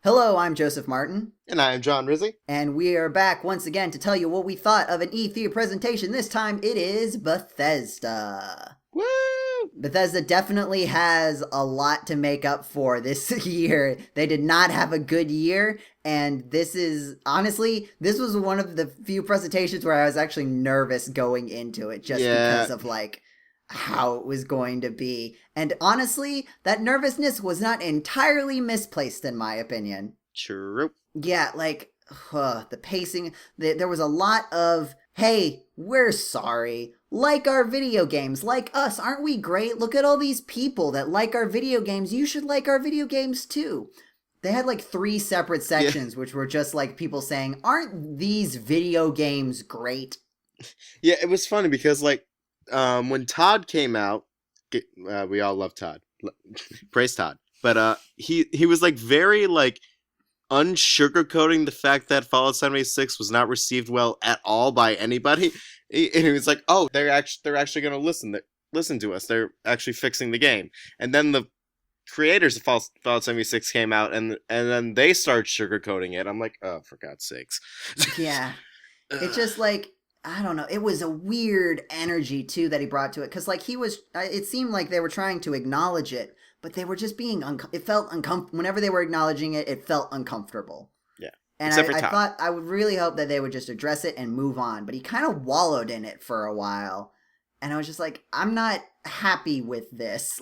Hello, I'm Joseph Martin, And I am John Rizzi. and we are back once again to tell you what we thought of an E3 presentation. This time it is Bethesda. Woo! Bethesda definitely has a lot to make up for this year. They did not have a good year, and this is honestly, this was one of the few presentations where I was actually nervous going into it just Yeah, because of how it was going to be. And honestly, that nervousness was not entirely misplaced in my opinion. true. Yeah, the pacing. There was a lot of, hey, we're sorry. Like our video games, like us, aren't we great? Look at all these people that like our video games. You should like our video games too. They had like three separate Yeah, sections, which were just like people saying, aren't these video games great? yeah. It was funny because when Todd came out, we all love Todd. Praise Todd. But he was like very like unsugarcoating the fact that Fallout 76 was not received well at all by anybody. And he was like, "Oh, they're actually going to listen to us. They're actually fixing the game." And then the creators of Fallout 76 came out, and then they started sugarcoating it. I'm like, "Oh, for God's sakes." Yeah. It Ugh. just I don't know. It was a weird energy too that he brought to it because he was. It seemed like they were trying to acknowledge it, but they were just being. It felt uncomfortable. Whenever they were acknowledging it, it felt uncomfortable. Yeah, And except for I Todd. thought I would really hope that they would just address it and move on. But he kind of wallowed in it for a while, and I was just like, I'm not happy with this.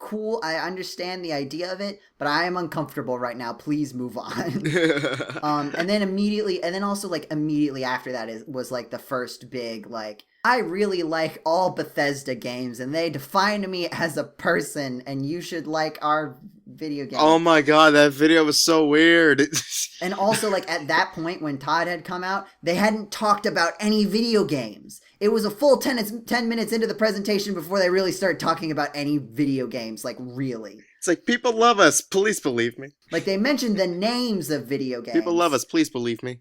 Cool, I understand the idea of it, but I am uncomfortable right now. Please move on. And then immediately, and then also immediately after that was the first big I really like all Bethesda games, and they defined me as a person, and you should like our video Oh games. my god, that video was so weird. And also, at that point when Todd had come out, they hadn't talked about any video games. It was a full 10 minutes into the presentation before they really started talking about any video games, really. It's like people love us. Please believe me. They mentioned the names of video People love games. us. Please believe me.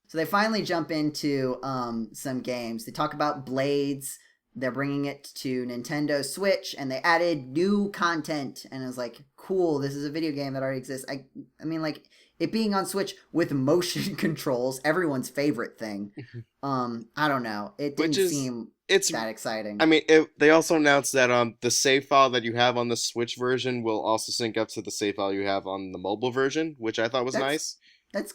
So they finally jump into some games. They talk about Blades. They're bringing it to Nintendo Switch, and they added new content. And it was like, cool. This is a video game that already exists. I mean, it being on Switch with motion controls, everyone's favorite thing. I don't know. It Which didn't is, seem it's. that exciting. I mean, they also announced that the save file that you have on the Switch version will also sync up to the save file you have on the mobile version, which I thought was That's nice.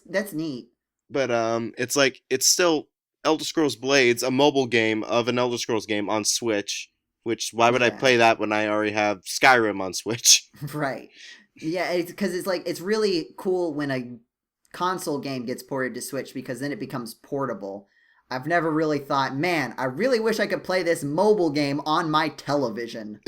that's neat. But it's like it's still Elder Scrolls Blades, a mobile game of an Elder Scrolls game on Switch. Which why would I Yeah. play that when I already have Skyrim on Switch? Right. Yeah, it's because it's really cool when a console game gets ported to Switch because then it becomes portable. I've never really thought, man, I really wish I could play this mobile game on my television.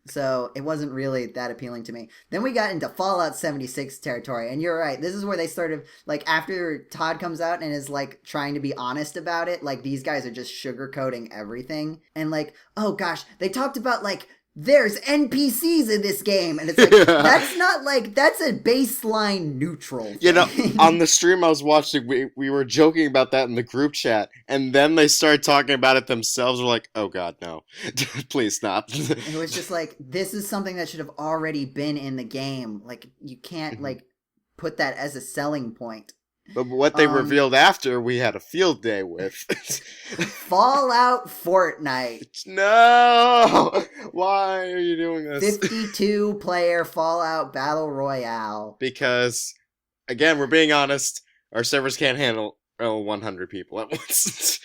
So it wasn't really that appealing to me. Then we got into Fallout 76 territory, and you're right. This is where they started, after Todd comes out and is, trying to be honest about it, these guys are just sugarcoating everything. And, oh gosh, they talked about, there's NPCs in this game, and it's like that's not that's a baseline neutral You know, thing. on the stream I was watching, we were joking about that in the group chat, and then they started talking about it themselves. We're like, oh god, no. Please stop. It was just this is something that should have already been in the game. You can't Mhm. put that as a selling point. But what they Um revealed after, we had a field day with. Fallout Fortnite. No! Why are you doing this? 52 player Fallout Battle Royale. Because, again, we're being honest, our servers can't handle 100 people at once.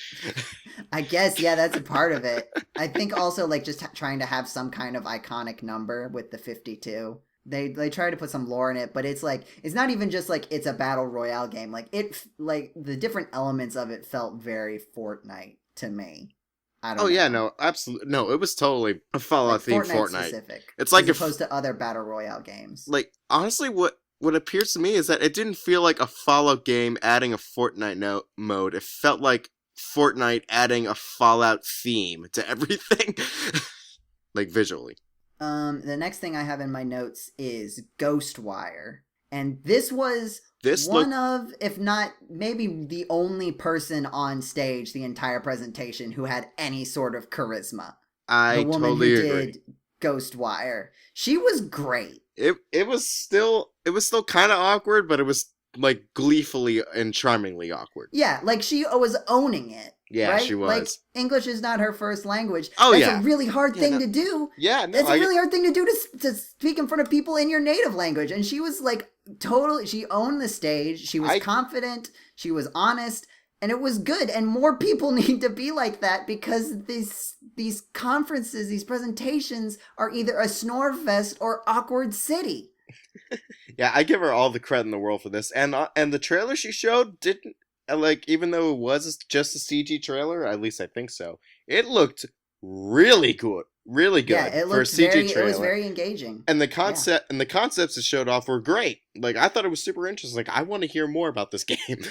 I guess, yeah, that's a part of it. I think also just trying to have some kind of iconic number with the 52. They try to put some lore in it, but it's it's not even just it's a battle royale game. The different elements of it felt very Fortnite to me. I Oh don't yeah, know. no, absolutely. No, it was totally a Fallout themed Fortnite Fortnite. specific, It's like as if opposed to other battle royale games. honestly what appears to me is that it didn't feel like a Fallout game adding a Fortnite mode. It felt like Fortnite adding a Fallout theme to everything. Like visually. The next thing I have in my notes is Ghostwire. And this was This one looked of, if not maybe the only person on stage the entire presentation who had any sort of charisma. The I woman who totally agree. did Ghostwire. She was great. it was still kind of awkward, but it was like gleefully and charmingly awkward. Yeah, like she was owning it, Yeah, she right? Like was. English is not her first language. Oh That's a yeah, really hard yeah, thing no, to do. yeah, no, It's a really hard thing to do to speak in front of people in your native language. And she was like totally, she owned the stage. She was confident. She was honest. And it was good. And more people need to be like that because these conferences, these presentations are either a snore fest or awkward city. Yeah, I give her all the credit in the world for this, and the trailer she showed didn't like, even though it was just a CG trailer, at least I think so. It looked really good, really good Yeah, it for a looked CG trailer. It was very engaging. And the concepts it showed off were great. Like I thought it was super interesting. Like I want to hear more about this game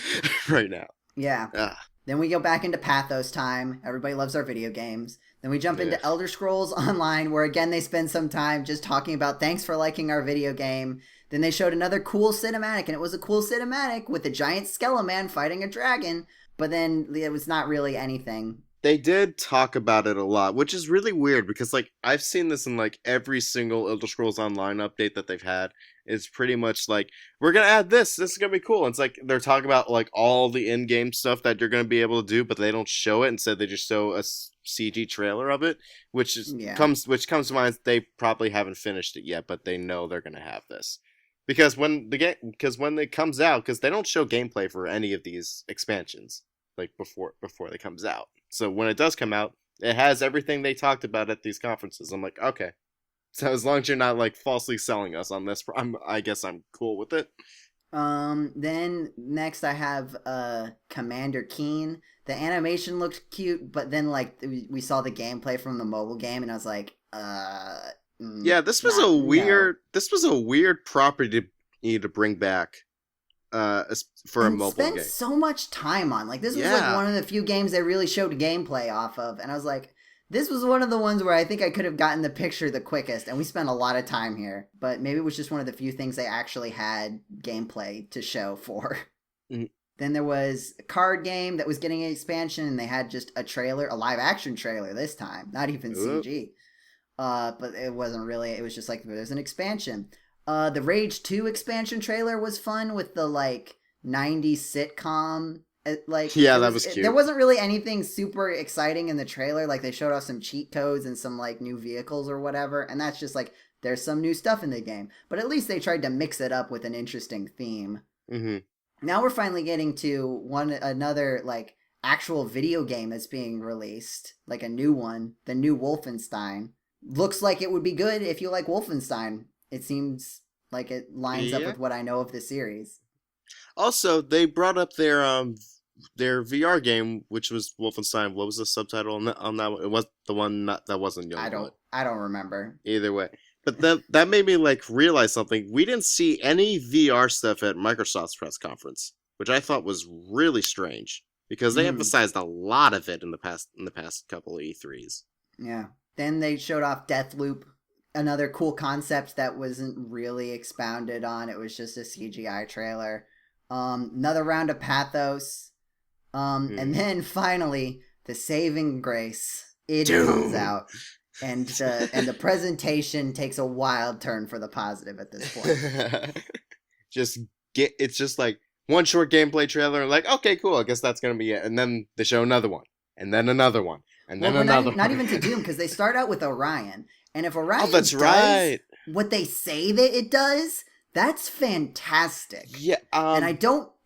right now. Yeah. Then we go back into Pathos time. Everybody loves our video games. Then we jump into Elder Scrolls Online, where again they spend some time just talking about thanks for liking our video game. Then they showed another cool cinematic, and it was a cool cinematic with a giant Skeleman fighting a dragon, but then it was not really anything. They did talk about it a lot, which is really weird because like I've seen this in like every single Elder Scrolls Online update that they've had. It's pretty much like, we're gonna add this is gonna be cool. And it's like they're talking about like all the in-game stuff that you're gonna be able to do, but they don't show it. Instead they just show a CG trailer of it, which comes to mind. They probably haven't finished it yet, but they know they're gonna have this. Because when it comes out, because they don't show gameplay for any of these expansions like before they comes out. So when it does come out, it has everything they talked about at these conferences. I'm like, okay. So as long as you're not like falsely selling us on this, I guess I'm cool with it. Then next I have Commander Keen. The animation looked cute, but then like we saw the gameplay from the mobile game, and I was like, yeah, this was a weird property to bring back for a mobile game. Spent so much time on. Like this was like one of the few games they really showed gameplay off of, and I was like, this was one of the ones where I think I could have gotten the picture the quickest, and we spent a lot of time here. But maybe it was just one of the few things they actually had gameplay to show for. Mm-hmm. Then there was a card game that was getting an expansion, and they had just a trailer, a live action trailer this time, not even CG. But it wasn't really. It was just like there's an expansion. The Rage 2 expansion trailer was fun with the like 90s sitcom. That was cute. There wasn't really anything super exciting in the trailer. Like they showed off some cheat codes and some like new vehicles or whatever, and that's just like there's some new stuff in the game. But at least they tried to mix it up with an interesting theme. Mm-hmm. Now we're finally getting to another like actual video game that's being released, like a new one, the new Wolfenstein. Looks like it would be good if you like Wolfenstein. It seems like it lines up with what I know of the series. Also, they brought up their VR game, which was Wolfenstein. What was the subtitle on that one? It was the one that wasn't Youngblood. I don't remember. Either way. But that made me like realize something. We didn't see any VR stuff at Microsoft's press conference, which I thought was really strange because they emphasized a lot of it in the past couple of E3s. Yeah. Then they showed off Deathloop, another cool concept that wasn't really expounded on. It was just a CGI trailer. Another round of Pathos. And then finally, the saving grace. It comes out. And the presentation takes a wild turn for the positive at this point. It's just like one short gameplay trailer, like, okay, cool, I guess that's gonna be it. And then they show another one. And then another one. And then another one. Not even to Doom, because they start out with Orion. And if Orion does what they say that it does, that's fantastic. Yeah. And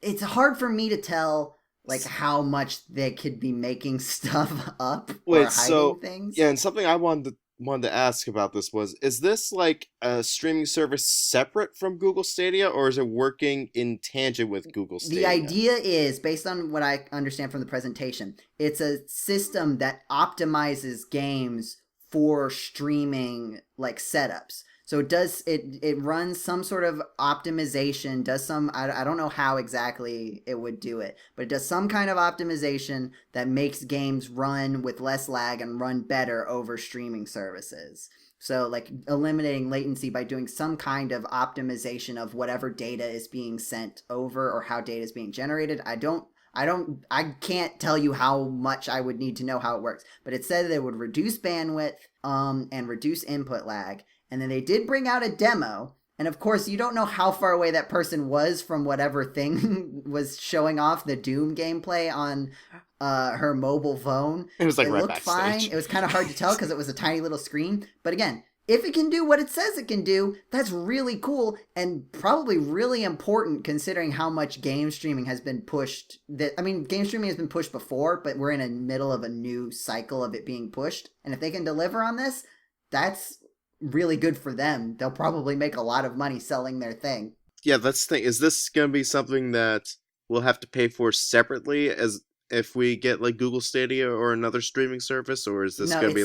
it's hard for me to tell like how much they could be making stuff up or hiding things. Yeah, and something I wanted to ask about this is this like a streaming service separate from Google Stadia, or is it working in tangent with Google Stadia? The idea is, based on what I understand from the presentation, it's a system that optimizes games for streaming like setups. So it runs some sort of optimization, does some, I don't know how exactly it would do it, but it does some kind of optimization that makes games run with less lag and run better over streaming services. So like eliminating latency by doing some kind of optimization of whatever data is being sent over or how data is being generated. I can't tell you how much I would need to know how it works, but it said that it would reduce bandwidth and reduce input lag. And then they did bring out a demo And of course, you don't know how far away that person was from whatever thing was showing off the Doom gameplay on her mobile phone. It was like It right looked fine. backstage. It was kind of hard to tell because it was a tiny little screen. But again, if it can do what it says it can do, that's really cool and probably really important considering how much game streaming has been pushed. Game streaming has been pushed before, but we're in the middle of a new cycle of it being pushed. And if they can deliver on this, that's really good for them. They'll probably make a lot of money selling their thing. Yeah, that's the thing. Is this going to be something that we'll have to pay for separately as if we get like Google Stadia or another streaming service, or is this going to be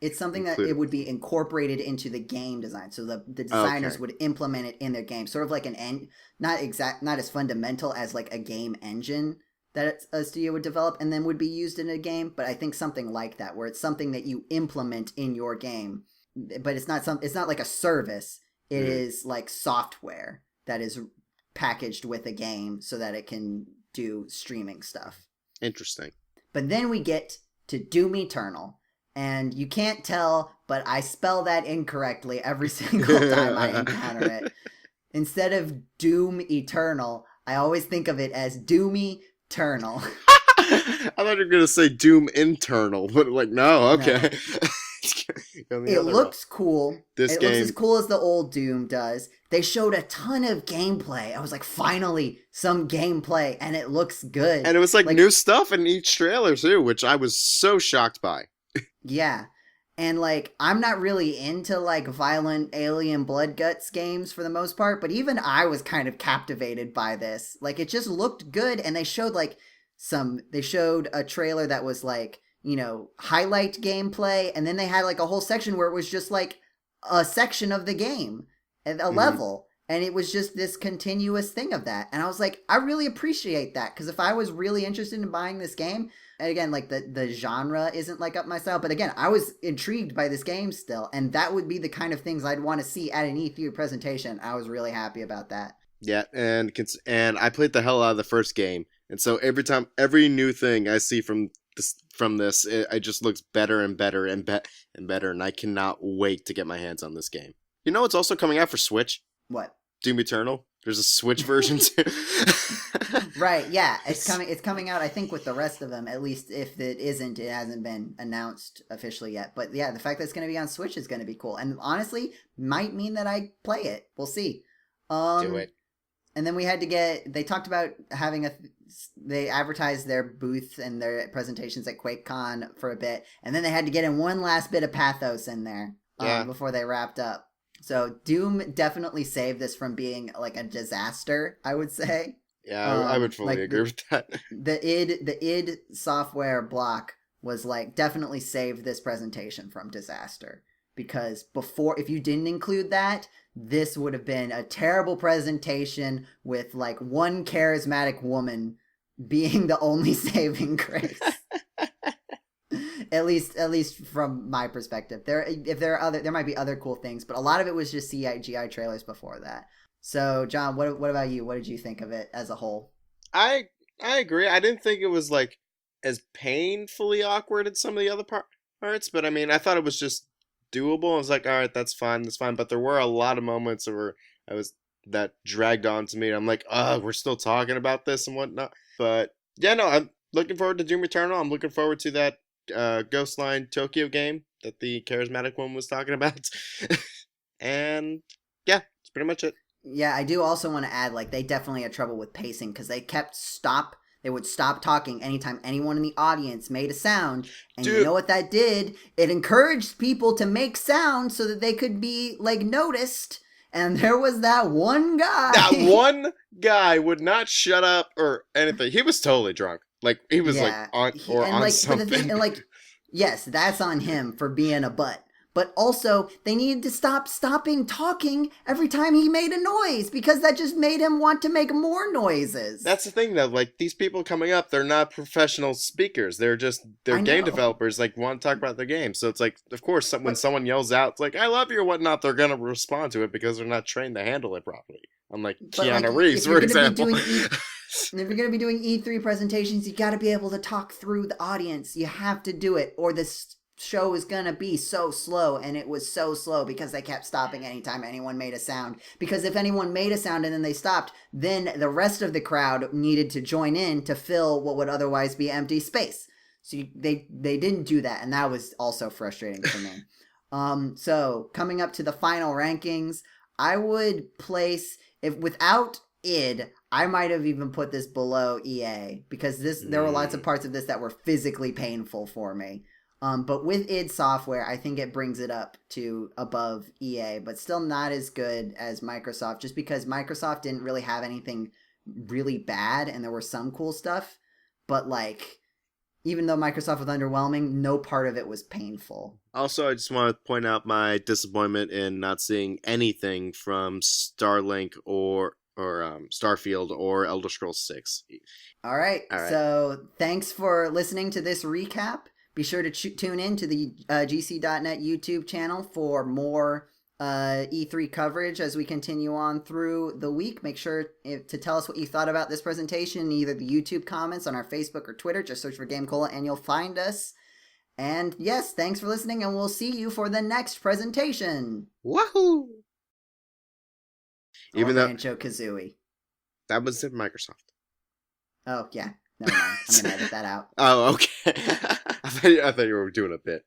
it's something that included? it would be incorporated into the game design. So the designers Okay. would implement it in their game, sort of like not as fundamental as like a game engine that a studio would develop and then would be used in a game, but I think something like that where it's something that you implement in your game, but it's not like a service. It is like software that is packaged with a game so that it can do streaming stuff. Interesting. But then we get to Doom Eternal, and you can't tell, but I spell that incorrectly every single time I encounter it. Instead of Doom Eternal, I always think of it as Doomy Eternal. I thought you were going to say Doom Internal, but like, no, okay. It looks cool. It looks as cool as the old Doom does. They showed a ton of gameplay. I was like, finally, some gameplay, and it looks good. And it was like new stuff in each trailer too, which I was so shocked by. Yeah. And like, I'm not really into like violent alien blood guts games for the most part, but even I was kind of captivated by this. Like, it just looked good, and they showed a trailer that was like, highlight gameplay, and then they had like a whole section where it was just like a section of the game, a level, and it was just this continuous thing of that. And I was like, I really appreciate that, because if I was really interested in buying this game, and again, like the genre isn't like up my style, but again, I was intrigued by this game still, and that would be the kind of things I'd want to see at an E3 presentation. I was really happy about that. Yeah, and I played the hell out of the first game, and so every new thing I see from this, it just looks better and better and better, and I cannot wait to get my hands on this game. You know what's also coming out for Switch? What? Doom Eternal. There's a Switch version too. Right, yeah. It's coming out, I think, with the rest of them. At least if it isn't, it hasn't been announced officially yet. But yeah, the fact that it's going to be on Switch is going to be cool. And honestly, might mean that I play it. We'll see. Do it. And then they talked about having they advertised their booth and their presentations at QuakeCon for a bit, and then they had to get in one last bit of pathos in there before they wrapped up. So Doom definitely saved this from being like a disaster, I would say. Yeah, I would fully agree with that. The id Software block was like definitely saved this presentation from disaster, because if you didn't include that, this would have been a terrible presentation with like one charismatic woman being the only saving grace. At least from my perspective. There might be other cool things, but a lot of it was just CGI trailers before that. So, John, what about you? What did you think of it as a whole? I agree. I didn't think it was like as painfully awkward as some of the other parts, but I mean, I thought it was just doable. I was like, all right, that's fine. But there were a lot of moments where that dragged on to me. I'm like, we're still talking about this and whatnot. But yeah, no, I'm looking forward to Doom Eternal. I'm looking forward to that Ghostline Tokyo game that the charismatic one was talking about. And yeah, that's pretty much it. Yeah, I do also want to add, like, they definitely had trouble with pacing because they would stop talking anytime anyone in the audience made a sound. And Dude. You know what that did? It encouraged people to make sound so that they could be, like, noticed. And there was that one guy. That one guy would not shut up or anything. He was totally drunk. Like, he was on something. Yes, that's on him for being a butt. But also, they needed to stop talking every time he made a noise, because that just made him want to make more noises. That's the thing, though. Like, these people coming up, they're not professional speakers. They're game developers, like, want to talk about their game. So it's like, of course, when someone yells out, it's like, I love you or whatnot, they're going to respond to it because they're not trained to handle it properly. Unlike Keanu Reeves, for example. If you're going to be doing E3 presentations, you got to be able to talk through the audience. You have to do it, or this show is gonna be so slow, and it was so slow because they kept stopping anytime anyone made a sound. Because if anyone made a sound and then they stopped, then the rest of the crowd needed to join in to fill what would otherwise be empty space. So they didn't do that, and that was also frustrating for me. So coming up to the final rankings, I would place, if without id, I might have even put this below EA because there were lots of parts of this that were physically painful for me. But with id Software, I think it brings it up to above EA, but still not as good as Microsoft, just because Microsoft didn't really have anything really bad, and there were some cool stuff, but like, even though Microsoft was underwhelming, no part of it was painful. Also, I just want to point out my disappointment in not seeing anything from Starlink or Starfield or Elder Scrolls 6. All right, All right. so thanks for listening to this recap. Be sure to tune in to the GC.net YouTube channel for more E3 coverage as we continue on through the week. Make sure to tell us what you thought about this presentation in either the YouTube comments on our Facebook or Twitter. Just search for GameCola and you'll find us. And yes, thanks for listening, and we'll see you for the next presentation. Woohoo! Even though Banjo-Kazooie. That was in Microsoft. Oh, yeah. Never mind. I'm going to edit that out. Oh, okay. I thought you were doing a bit.